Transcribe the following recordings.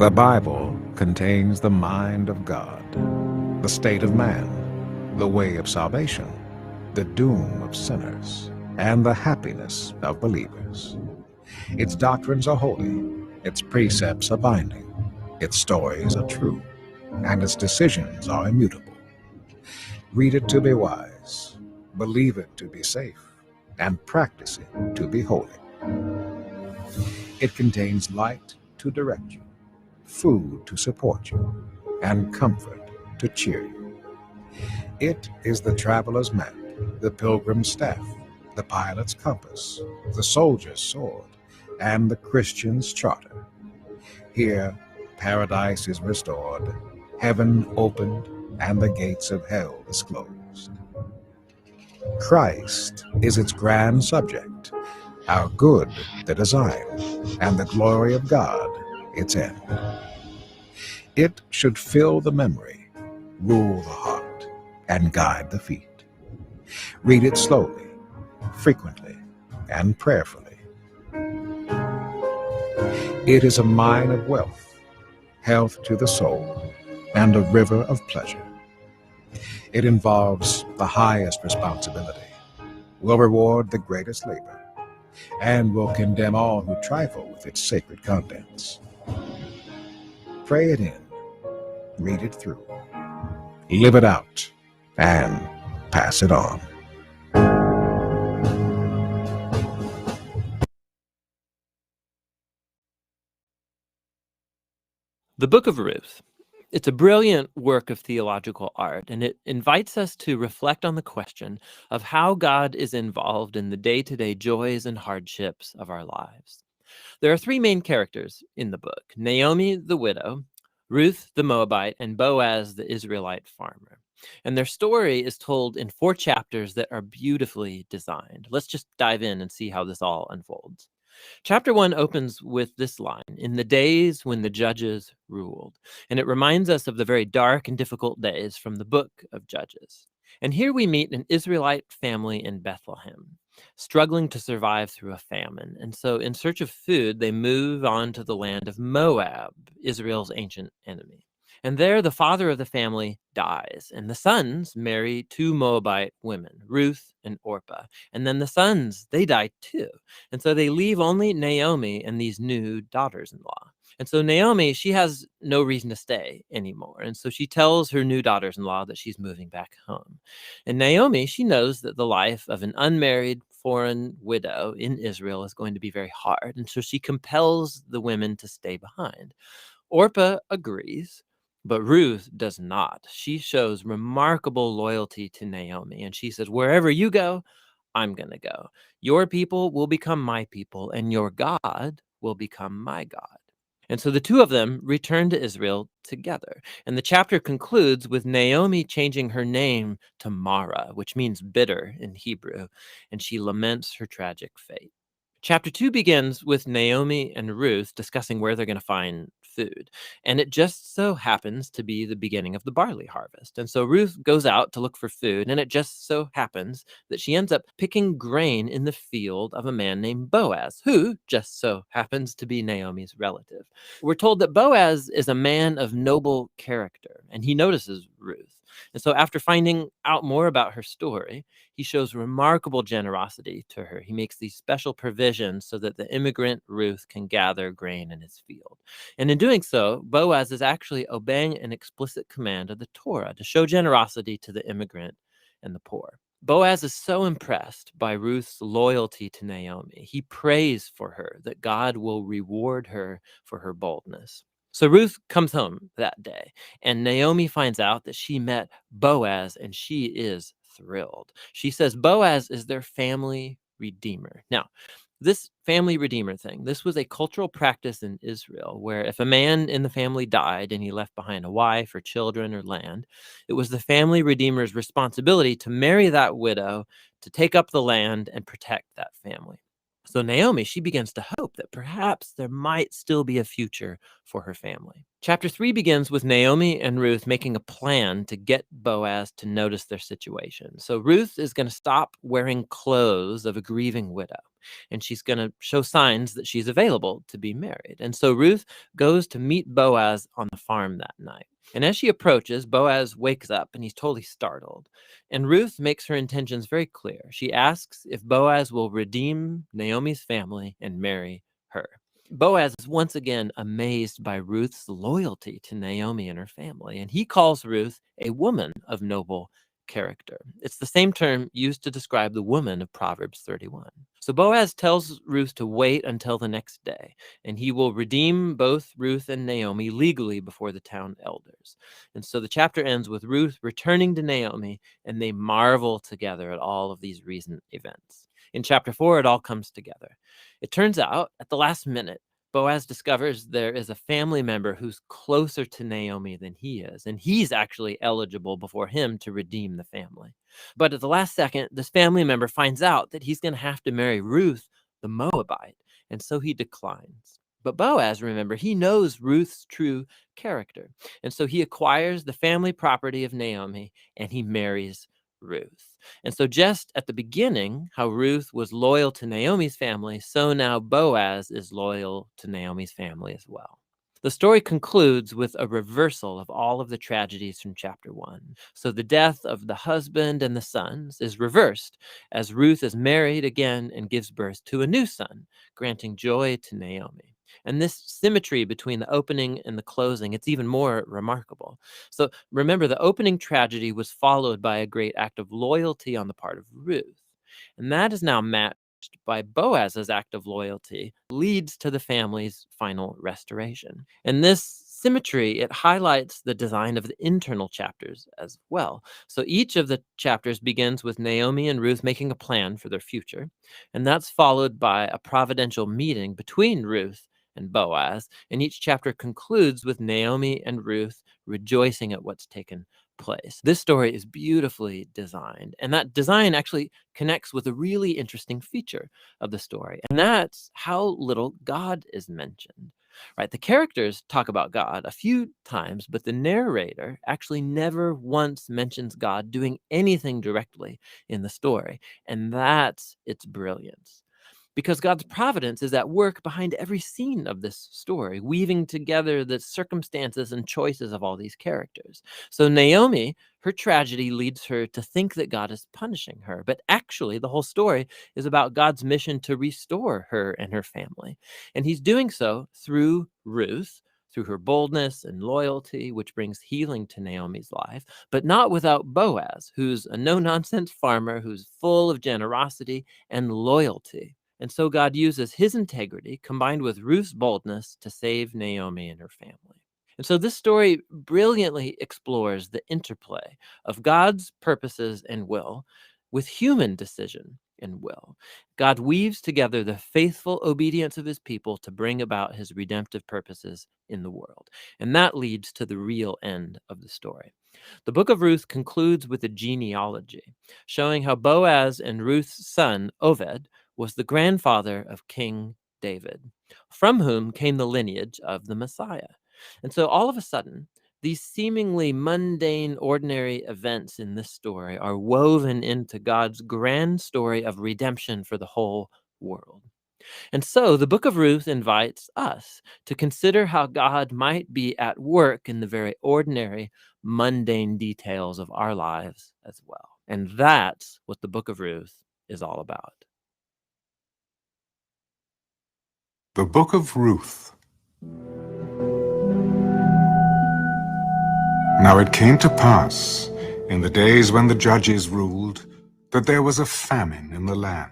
The Bible contains the mind of God, the state of man, the way of salvation, the doom of sinners, and the happiness of believers. Its doctrines are holy, its precepts are binding, its stories are true, and its decisions are immutable. Read it to be wise, believe it to be safe, and practice it to be holy. It contains light to direct you, food to support you, and comfort to cheer you. It is the traveler's map, the pilgrim's staff, the pilot's compass, the soldier's sword, and the Christian's charter. Here, paradise is restored, heaven opened, and the gates of hell disclosed. Christ is its grand subject, our good the design, and the glory of God its end. It should fill the memory, rule the heart, and guide the feet. Read it slowly, frequently, and prayerfully. It is a mine of wealth, health to the soul, and a river of pleasure. It involves the highest responsibility, will reward the greatest labor, and will condemn all who trifle with its sacred contents. Pray it in, read it through, live it out, and pass it on. The Book of Ruth. It's a brilliant work of theological art, and it invites us to reflect on the question of how God is involved in the day-to-day joys and hardships of our lives. There are three main characters in the book: Naomi, the widow, Ruth, the Moabite, and Boaz, the Israelite farmer. And their story is told in 4 chapters that are beautifully designed. Let's just dive in and see how this all unfolds. Chapter 1 opens with this line: "In the days when the judges ruled." And it reminds us of the very dark and difficult days from the book of Judges. And here we meet an Israelite family in Bethlehem, struggling to survive through a famine. And so, in search of food, they move on to the land of Moab, Israel's ancient enemy. And there, the father of the family dies, and the sons marry 2 Moabite women, Ruth and Orpah. And then the sons, they die too. And so they leave only Naomi and these new daughters-in-law. And so Naomi, she has no reason to stay anymore. And so she tells her new daughters-in-law that she's moving back home. And Naomi, she knows that the life of an unmarried foreign widow in Israel is going to be very hard. And so she compels the women to stay behind. Orpah agrees, but Ruth does not. She shows remarkable loyalty to Naomi, and she says, "Wherever you go, I'm going to go. Your people will become my people, and your God will become my God." And so the two of them return to Israel together. And the chapter concludes with Naomi changing her name to Mara, which means bitter in Hebrew, and she laments her tragic fate. Chapter 2 begins with Naomi and Ruth discussing where they're going to find food. And it just so happens to be the beginning of the barley harvest. And so Ruth goes out to look for food, and it just so happens that she ends up picking grain in the field of a man named Boaz, who just so happens to be Naomi's relative. We're told that Boaz is a man of noble character, and he notices Ruth. And so after finding out more about her story, he shows remarkable generosity to her. He makes these special provisions so that the immigrant Ruth can gather grain in his field. And in doing so, Boaz is actually obeying an explicit command of the Torah to show generosity to the immigrant and the poor. Boaz is so impressed by Ruth's loyalty to Naomi. He prays for her that God will reward her for her boldness. So Ruth comes home that day, and Naomi finds out that she met Boaz, and she is thrilled. She says Boaz is their family redeemer. Now, this family redeemer thing, this was a cultural practice in Israel where if a man in the family died and he left behind a wife or children or land, it was the family redeemer's responsibility to marry that widow, to take up the land and protect that family. So Naomi, she begins to hope that perhaps there might still be a future for her family. Chapter 3 begins with Naomi and Ruth making a plan to get Boaz to notice their situation. So Ruth is going to stop wearing clothes of a grieving widow, and she's going to show signs that she's available to be married. And so Ruth goes to meet Boaz on the farm that night. And as she approaches, Boaz wakes up and he's totally startled. And Ruth makes her intentions very clear. She asks if Boaz will redeem Naomi's family and marry her. Boaz is once again amazed by Ruth's loyalty to Naomi and her family, and he calls Ruth a woman of noble character. It's the same term used to describe the woman of Proverbs 31. So Boaz tells Ruth to wait until the next day, and he will redeem both Ruth and Naomi legally before the town elders. And so the chapter ends with Ruth returning to Naomi, and they marvel together at all of these recent events. In chapter 4, it all comes together. It turns out, at the last minute, Boaz discovers there is a family member who's closer to Naomi than he is, and he's actually eligible before him to redeem the family. But at the last second, this family member finds out that he's going to have to marry Ruth, the Moabite, and so he declines. But Boaz, remember, he knows Ruth's true character, and so he acquires the family property of Naomi, and he marries Ruth. And so just at the beginning, how Ruth was loyal to Naomi's family, so now Boaz is loyal to Naomi's family as well. The story concludes with a reversal of all of the tragedies from chapter 1. So the death of the husband and the sons is reversed as Ruth is married again and gives birth to a new son, granting joy to Naomi. And this symmetry between the opening and the closing, it's even more remarkable. So remember, the opening tragedy was followed by a great act of loyalty on the part of Ruth. And that is now matched by Boaz's act of loyalty, leads to the family's final restoration. And this symmetry, it highlights the design of the internal chapters as well. So each of the chapters begins with Naomi and Ruth making a plan for their future. And that's followed by a providential meeting between Ruth and Boaz. And each chapter concludes with Naomi and Ruth rejoicing at what's taken place. This story is beautifully designed, and that design actually connects with a really interesting feature of the story, and that's how little God is mentioned. Right? The characters talk about God a few times, but the narrator actually never once mentions God doing anything directly in the story, and that's its brilliance. Because God's providence is at work behind every scene of this story, weaving together the circumstances and choices of all these characters. So Naomi, her tragedy leads her to think that God is punishing her, but actually the whole story is about God's mission to restore her and her family. And he's doing so through Ruth, through her boldness and loyalty, which brings healing to Naomi's life, but not without Boaz, who's a no-nonsense farmer who's full of generosity and loyalty. And so God uses his integrity combined with Ruth's boldness to save Naomi and her family. And so this story brilliantly explores the interplay of God's purposes and will with human decision and will. God weaves together the faithful obedience of his people to bring about his redemptive purposes in the world. And that leads to the real end of the story. The book of Ruth concludes with a genealogy, showing how Boaz and Ruth's son, Oved, was the grandfather of King David, from whom came the lineage of the Messiah. And so all of a sudden, these seemingly mundane, ordinary events in this story are woven into God's grand story of redemption for the whole world. And so the book of Ruth invites us to consider how God might be at work in the very ordinary, mundane details of our lives as well. And that's what the book of Ruth is all about. The Book of Ruth. Now it came to pass, in the days when the judges ruled, that there was a famine in the land.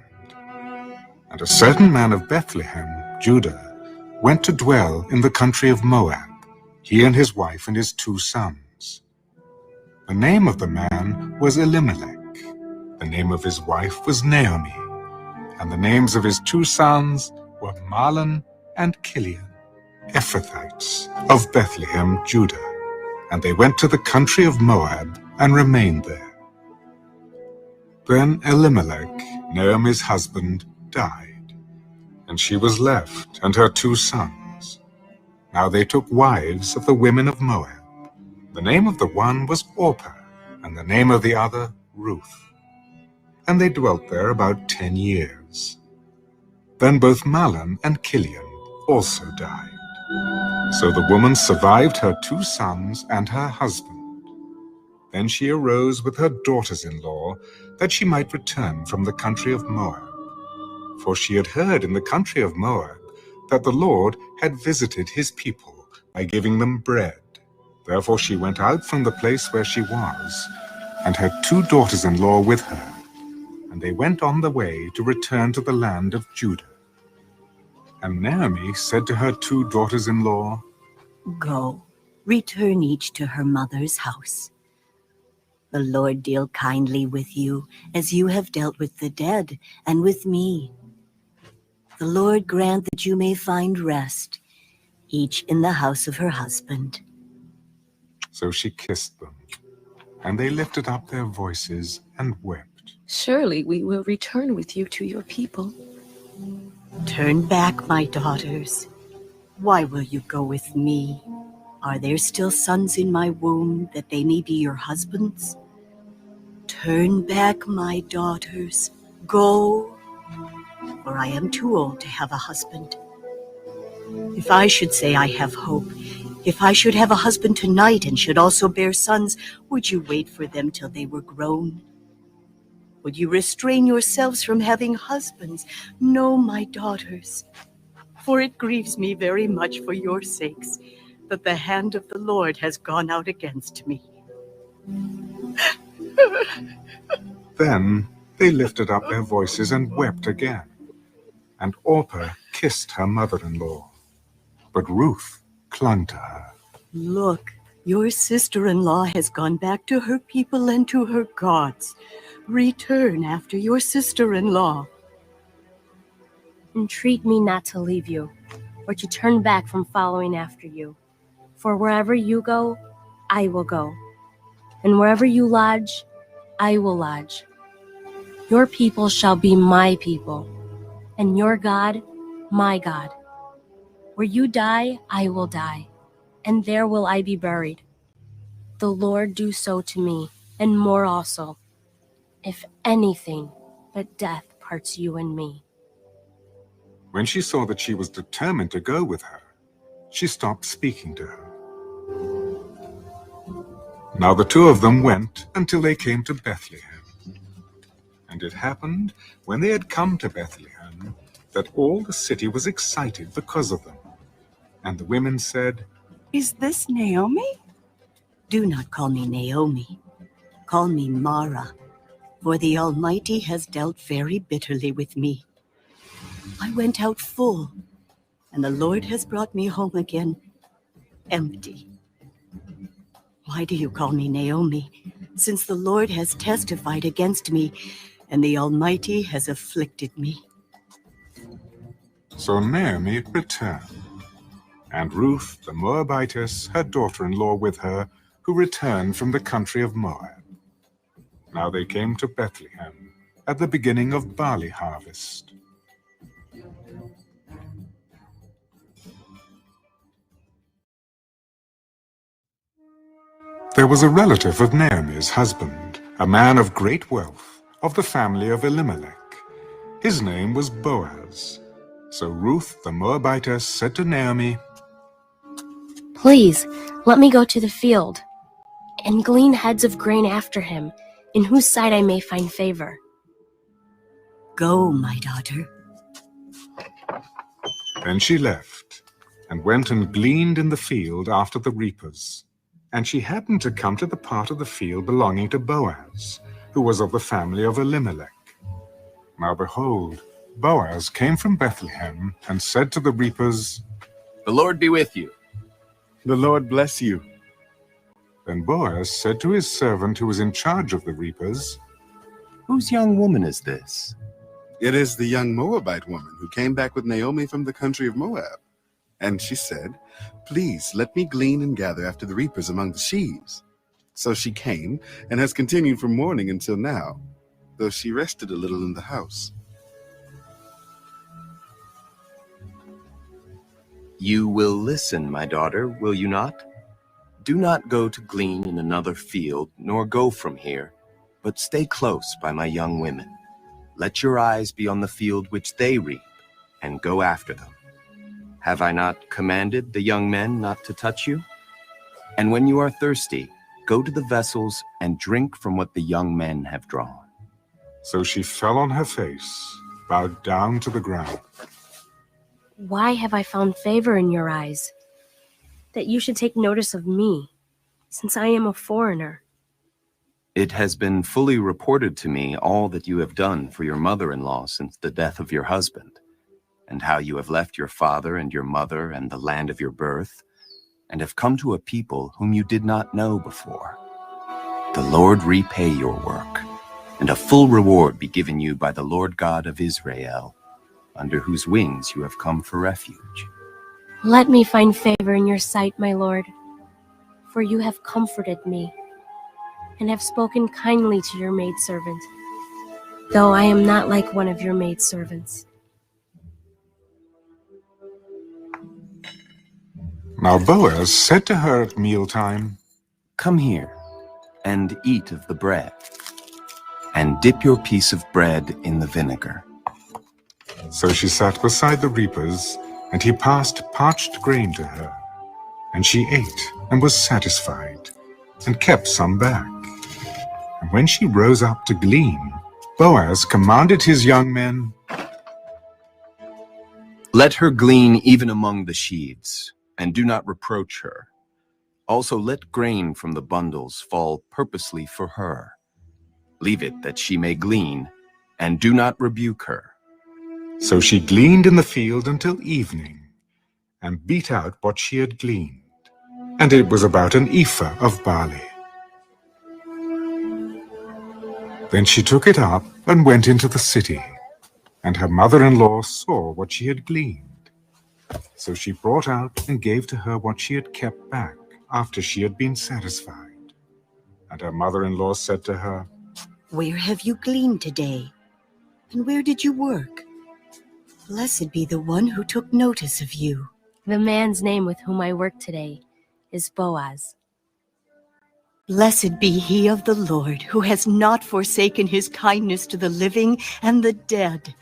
And a certain man of Bethlehem, Judah, went to dwell in the country of Moab, he and his wife and his 2 sons. The name of the man was Elimelech. The name of his wife was Naomi. And the names of his 2 sons were Mahlon and Kilion, Ephrathites of Bethlehem, Judah. And they went to the country of Moab and remained there. Then Elimelech, Naomi's husband, died, And she was left, and her 2 sons. Now they took wives of the women of Moab. The name of the one was Orpah, and the name of the other Ruth. And they dwelt there about 10 years. Then both Mahlon and Kilion also died. So the woman survived her 2 sons and her husband. Then she arose with her daughters-in-law, that she might return from the country of Moab. For she had heard in the country of Moab that the Lord had visited his people by giving them bread. Therefore she went out from the place where she was, and her 2 daughters-in-law with her. And they went on the way to return to the land of Judah. And Naomi said to her 2 daughters-in-law, Go, return each to her mother's house. The Lord deal kindly with you, as you have dealt with the dead and with me. The Lord grant that you may find rest, each in the house of her husband. So she kissed them, and they lifted up their voices and wept. Surely we will return with you to your people. Turn back, my daughters. Why will you go with me? Are there still sons in my womb, that they may be your husbands? Turn back, my daughters. Go, for I am too old to have a husband. If I should say I have hope, if I should have a husband tonight and should also bear sons, would you wait for them till they were grown? Would you restrain yourselves from having husbands? No, my daughters, for it grieves me very much for your sakes that the hand of the Lord has gone out against me. Then they lifted up their voices and wept again. And Orpah kissed her mother-in-law, but Ruth clung to her. Look, your sister-in-law has gone back to her people and to her gods. Return after your sister-in-law. Entreat me not to leave you, or to turn back from following after you. For wherever you go, I will go. And wherever you lodge, I will lodge. Your people shall be my people, and your God, my God. Where you die, I will die, and there will I be buried. The Lord do so to me, and more also, if anything but death parts you and me. When she saw that she was determined to go with her, she stopped speaking to her. Now the 2 of them went until they came to Bethlehem. And it happened, when they had come to Bethlehem, that all the city was excited because of them. And the women said, Is this Naomi? Do not call me Naomi. Call me Mara, for the Almighty has dealt very bitterly with me. I went out full, and the Lord has brought me home again empty. Why do you call me Naomi, since the Lord has testified against me, and the Almighty has afflicted me? So Naomi returned, and Ruth the Moabitess, her daughter-in-law, with her, who returned from the country of Moab. Now they came to Bethlehem at the beginning of barley harvest. There was a relative of Naomi's husband, a man of great wealth, of the family of Elimelech. His name was Boaz. So Ruth the Moabitess said to Naomi, Please, let me go to the field, and glean heads of grain after him, in whose sight I may find favor. Go, my daughter. Then she left, and went and gleaned in the field after the reapers. And she happened to come to the part of the field belonging to Boaz, who was of the family of Elimelech. Now behold, Boaz came from Bethlehem, and said to the reapers, The Lord be with you. The Lord bless you. Then Boaz said to his servant who was in charge of the reapers, Whose young woman is this? It is the young Moabite woman who came back with Naomi from the country of Moab. And she said, Please let me glean and gather after the reapers among the sheaves. So she came, and has continued from morning until now, though she rested a little in the house. You will listen, my daughter, will you not? Do not go to glean in another field, nor go from here, but stay close by my young women. Let your eyes be on the field which they reap, and go after them. Have I not commanded the young men not to touch you? And when you are thirsty, go to the vessels and drink from what the young men have drawn. So she fell on her face, bowed down to the ground. Why have I found favor in your eyes, that you should take notice of me, since I am a foreigner? It has been fully reported to me all that you have done for your mother-in-law since the death of your husband, and how you have left your father and your mother and the land of your birth, and have come to a people whom you did not know before. The Lord repay your work, and a full reward be given you by the Lord God of Israel, under whose wings you have come for refuge. Let me find favor in your sight, my Lord, for you have comforted me, and have spoken kindly to your maidservant, though I am not like one of your maidservants. Now Boaz said to her at mealtime, Come here, and eat of the bread, and dip your piece of bread in the vinegar. So she sat beside the reapers, and he passed parched grain to her. And she ate and was satisfied, and kept some back. And when she rose up to glean, Boaz commanded his young men, Let her glean even among the sheaves, and do not reproach her. Also let grain from the bundles fall purposely for her. Leave it that she may glean, and do not rebuke her. So she gleaned in the field until evening, and beat out what she had gleaned. And it was about an ephah of barley. Then she took it up and went into the city, and her mother-in-law saw what she had gleaned. So she brought out and gave to her what she had kept back after she had been satisfied. And her mother-in-law said to her, Where have you gleaned today? And where did you work? Blessed be the one who took notice of you. The man's name with whom I work today is Boaz. Blessed be he of the Lord, who has not forsaken his kindness to the living and the dead.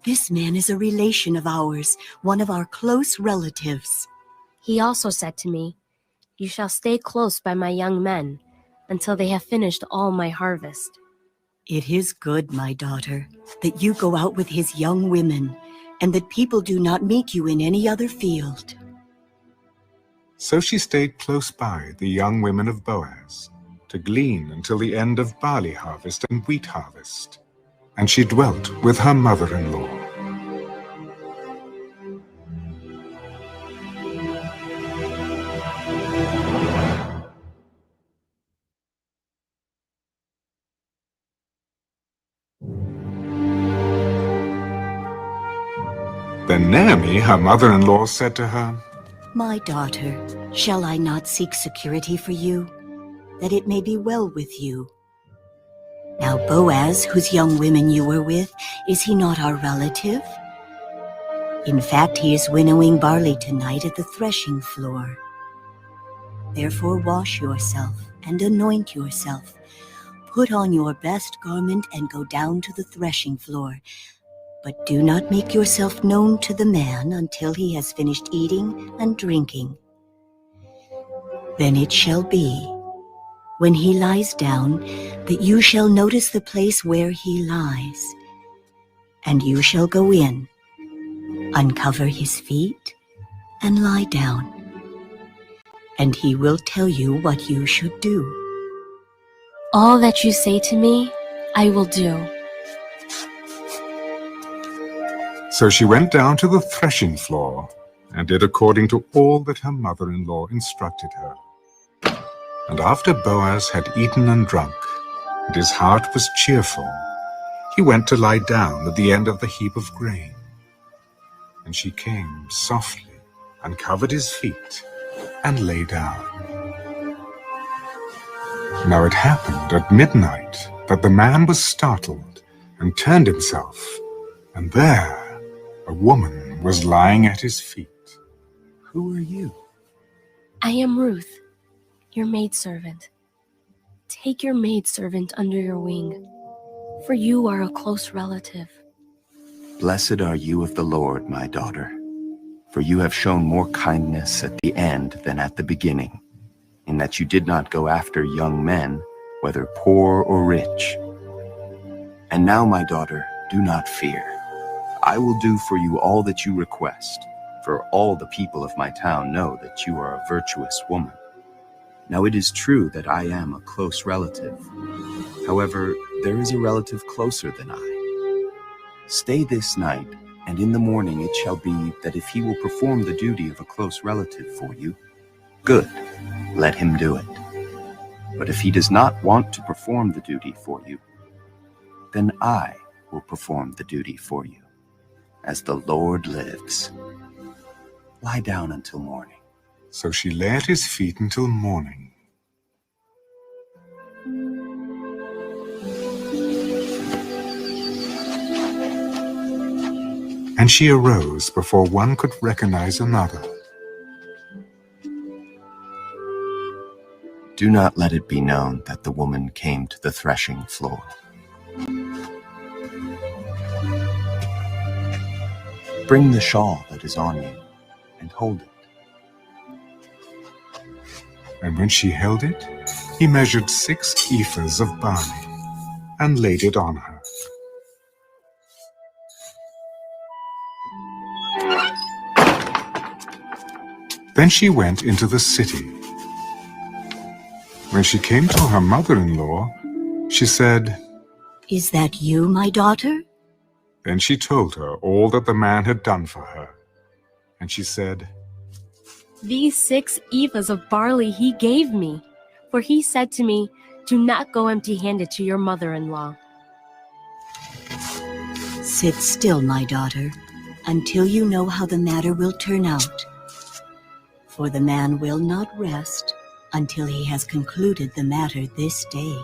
This man is a relation of ours, one of our close relatives. He also said to me, You shall stay close by my young men until they have finished all my harvest. It is good, my daughter, that you go out with his young women, and that people do not meet you in any other field. So she stayed close by the young women of Boaz, to glean until the end of barley harvest and wheat harvest. And she dwelt with her mother-in-law. Then Naomi, her mother-in-law, said to her, My daughter, shall I not seek security for you, that it may be well with you? Now Boaz, whose young women you were with, is he not our relative? In fact, he is winnowing barley tonight at the threshing floor. Therefore wash yourself and anoint yourself. Put on your best garment and go down to the threshing floor. But do not make yourself known to the man until he has finished eating and drinking. Then it shall be, when he lies down, that you shall notice the place where he lies. And you shall go in, uncover his feet, and lie down. And he will tell you what you should do. All that you say to me, I will do. So she went down to the threshing floor, and did according to all that her mother-in-law instructed her. And after Boaz had eaten and drunk, and his heart was cheerful, he went to lie down at the end of the heap of grain. And she came softly, and covered his feet, and lay down. Now it happened at midnight that the man was startled, and turned himself, and there a woman was lying at his feet. Who are you? I am Ruth, your maidservant. Take your maidservant under your wing, for you are a close relative. Blessed are you of the Lord, my daughter, for you have shown more kindness at the end than at the beginning, in that you did not go after young men, whether poor or rich. And now, my daughter, do not fear. I will do for you all that you request, for all the people of my town know that you are a virtuous woman. Now it is true that I am a close relative. However, there is a relative closer than I. Stay this night, and in the morning it shall be that if he will perform the duty of a close relative for you, good, let him do it. But if he does not want to perform the duty for you, then I will perform the duty for you. As the Lord lives, lie down until morning. So she lay at his feet until morning. And she arose before one could recognize another. Do not let it be known that the woman came to the threshing floor. Bring the shawl that is on you and hold it. And when she held it, he measured 6 ephahs of barley and laid it on her. Then she went into the city. When she came to her mother-in-law, she said, Is that you, my daughter? Then she told her all that the man had done for her. And she said, These 6 ephahs of barley he gave me, for he said to me, do not go empty-handed to your mother-in-law. Sit still, my daughter, until you know how the matter will turn out. For the man will not rest until he has concluded the matter this day.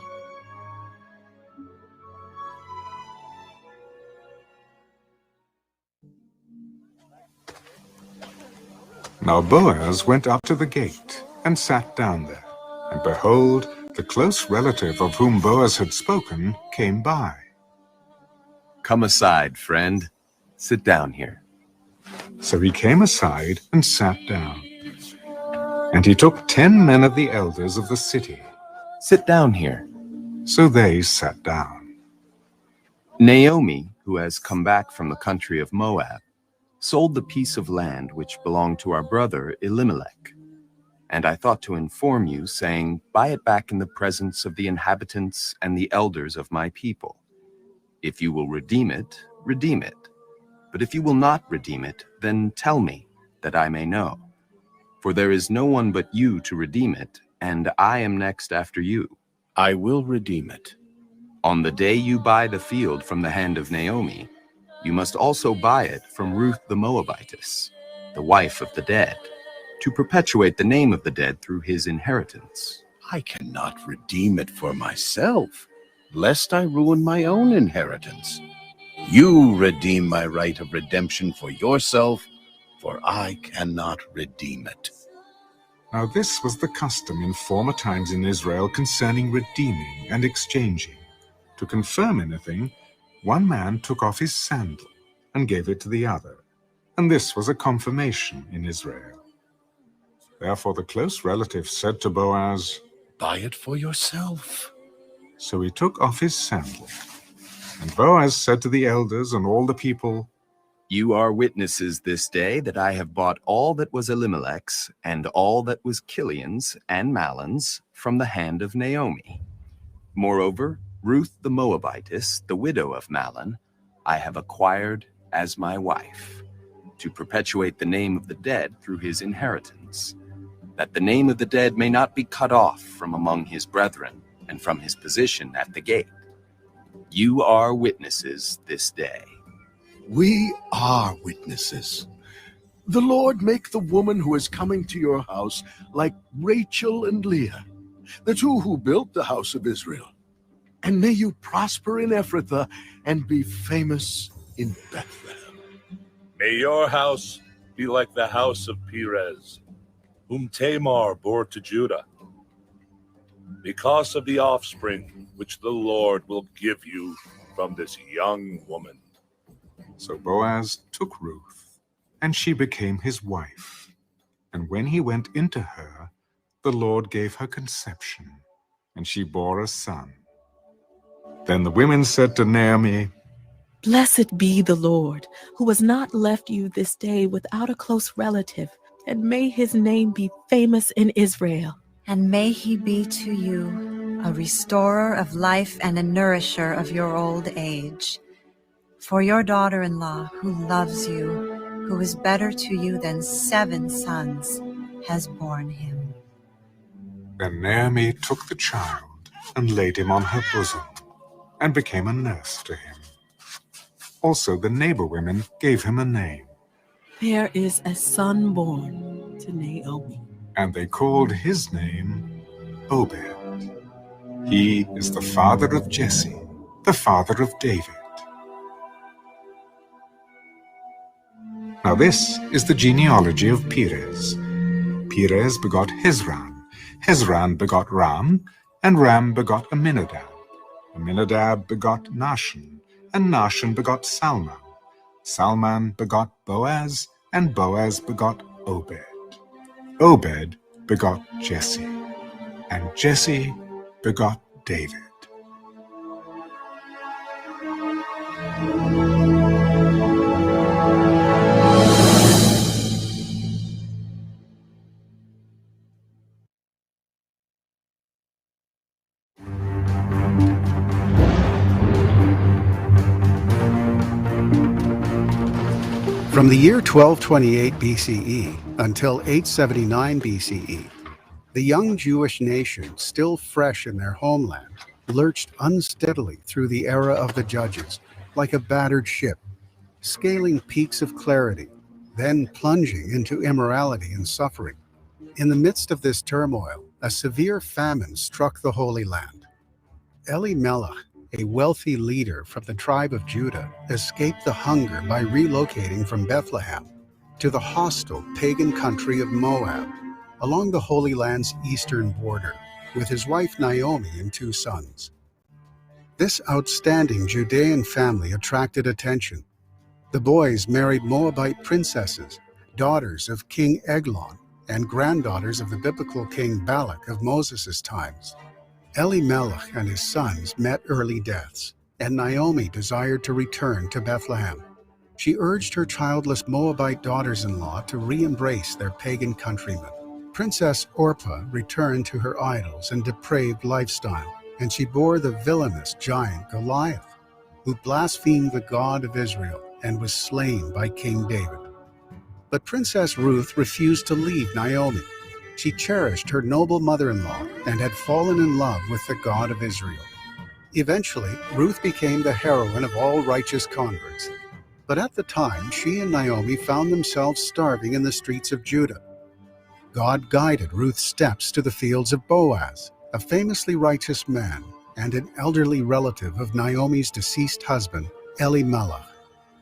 Now Boaz went up to the gate and sat down there. And behold, the close relative of whom Boaz had spoken came by. Come aside, friend. Sit down here. So he came aside and sat down. And he took 10 men of the elders of the city. Sit down here. So they sat down. Naomi, who has come back from the country of Moab, sold the piece of land which belonged to our brother Elimelech. And I thought to inform you, saying, buy it back in the presence of the inhabitants and the elders of my people. If you will redeem it, redeem it. But if you will not redeem it, then tell me, that I may know. For there is no one but you to redeem it, and I am next after you. I will redeem it. On the day you buy the field from the hand of Naomi, you must also buy it from Ruth the Moabitess, the wife of the dead, to perpetuate the name of the dead through his inheritance. I cannot redeem it for myself, lest I ruin my own inheritance. You redeem my right of redemption for yourself, for I cannot redeem it. Now this was the custom in former times in Israel concerning redeeming and exchanging. To confirm anything, one man took off his sandal and gave it to the other, and this was a confirmation in Israel. Therefore the close relative said to Boaz, Buy it for yourself. So he took off his sandal. And Boaz said to the elders and all the people, You are witnesses this day that I have bought all that was Elimelech's and all that was Kilion's and Mahlon's from the hand of Naomi. Moreover, Ruth the Moabitess, the widow of Mahlon, I have acquired as my wife, to perpetuate the name of the dead through his inheritance, that the name of the dead may not be cut off from among his brethren and from his position at the gate. You are witnesses this day. We are witnesses. The Lord make the woman who is coming to your house like Rachel and Leah, the two who built the house of Israel. And may you prosper in Ephrathah and be famous in Bethlehem. May your house be like the house of Perez, whom Tamar bore to Judah, because of the offspring which the Lord will give you from this young woman. So Boaz took Ruth, and she became his wife. And when he went into her, the Lord gave her conception, and she bore a son. Then the women said to Naomi, Blessed be the Lord, who has not left you this day without a close relative, and may his name be famous in Israel. And may he be to you a restorer of life and a nourisher of your old age. For your daughter-in-law, who loves you, who is better to you than 7 sons, has borne him. Then Naomi took the child and laid him on her bosom, and became a nurse to him. Also the neighbor women gave him a name. There is a son born to Naomi. And they called his name Obed. He is the father of Jesse, the father of David. Now this is the genealogy of Perez. Perez begot Hezron. Hezron begot Ram, and Ram begot Amminadab. Amminadab begot Nahshon, and Nahshon begot Salmon. Salmon begot Boaz, and Boaz begot Obed. Obed begot Jesse, and Jesse begot David. From the year 1228 BCE until 879 BCE, the young Jewish nation, still fresh in their homeland, lurched unsteadily through the era of the judges, like a battered ship, scaling peaks of clarity, then plunging into immorality and suffering. In the midst of this turmoil, a severe famine struck the Holy Land. Elimelech, a wealthy leader from the tribe of Judah, escaped the hunger by relocating from Bethlehem to the hostile pagan country of Moab, along the Holy Land's eastern border, with his wife Naomi and 2 sons. This outstanding Judean family attracted attention. The boys married Moabite princesses, daughters of King Eglon, and granddaughters of the biblical king Balak of Moses' times. Elimelech and his sons met early deaths, and Naomi desired to return to Bethlehem. She urged her childless Moabite daughters-in-law to re-embrace their pagan countrymen. Princess Orpah returned to her idols and depraved lifestyle, and she bore the villainous giant Goliath, who blasphemed the God of Israel and was slain by King David. But Princess Ruth refused to leave Naomi. She cherished her noble mother-in-law and had fallen in love with the God of Israel. Eventually, Ruth became the heroine of all righteous converts. But at the time, she and Naomi found themselves starving in the streets of Judah. God guided Ruth's steps to the fields of Boaz, a famously righteous man and an elderly relative of Naomi's deceased husband, Elimelech.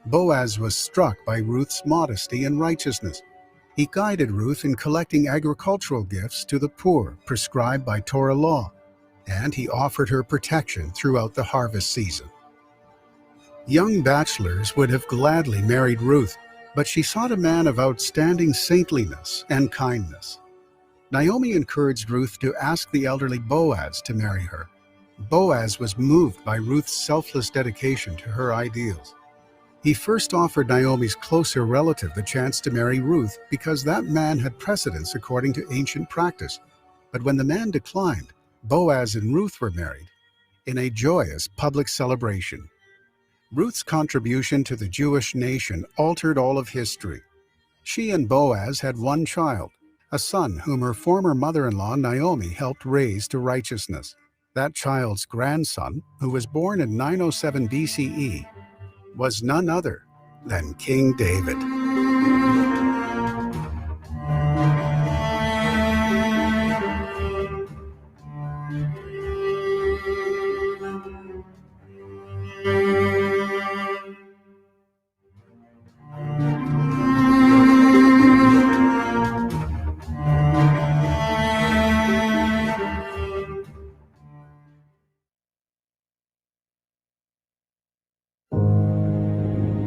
Boaz was struck by Ruth's modesty and righteousness. He guided Ruth in collecting agricultural gifts to the poor prescribed by Torah law, and he offered her protection throughout the harvest season. Young bachelors would have gladly married Ruth, but she sought a man of outstanding saintliness and kindness. Naomi encouraged Ruth to ask the elderly Boaz to marry her. Boaz was moved by Ruth's selfless dedication to her ideals. He first offered Naomi's closer relative the chance to marry Ruth because that man had precedence according to ancient practice. But when the man declined, Boaz and Ruth were married in a joyous public celebration. Ruth's contribution to the Jewish nation altered all of history. She and Boaz had 1 child, a son whom her former mother-in-law Naomi helped raise to righteousness. That child's grandson, who was born in 907 BCE, was none other than King David.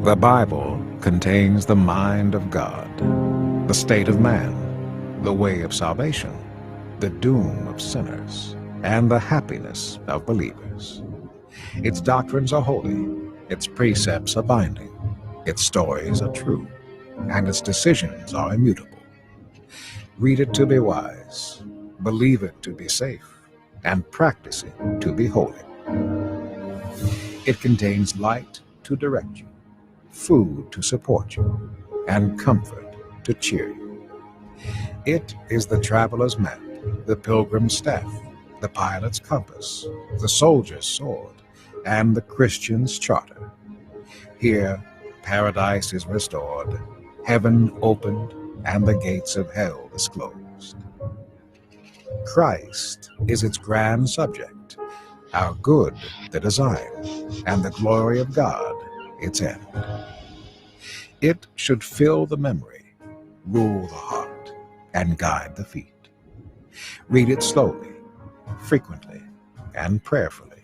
The Bible contains the mind of God, the state of man, the way of salvation, the doom of sinners, and the happiness of believers. Its doctrines are holy, its precepts are binding, its stories are true, and its decisions are immutable. Read it to be wise, believe it to be safe, and practice it to be holy. It contains light to direct you, food to support you, and comfort to cheer you. It is the traveler's map, the pilgrim's staff, the pilot's compass, the soldier's sword, and the Christian's charter. Here, paradise is restored, heaven opened, and the gates of hell disclosed. Christ is its grand subject, our good the design, and the glory of God its end. It should fill the memory, rule the heart, and guide the feet. Read it slowly, frequently, and prayerfully.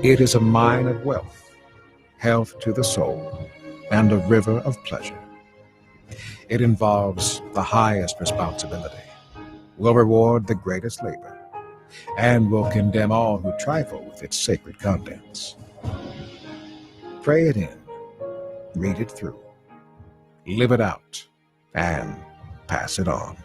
It is a mine of wealth, health to the soul, and a river of pleasure. It involves the highest responsibility, will reward the greatest labor, and will condemn all who trifle with its sacred contents. Pray it in, read it through, live it out, and pass it on.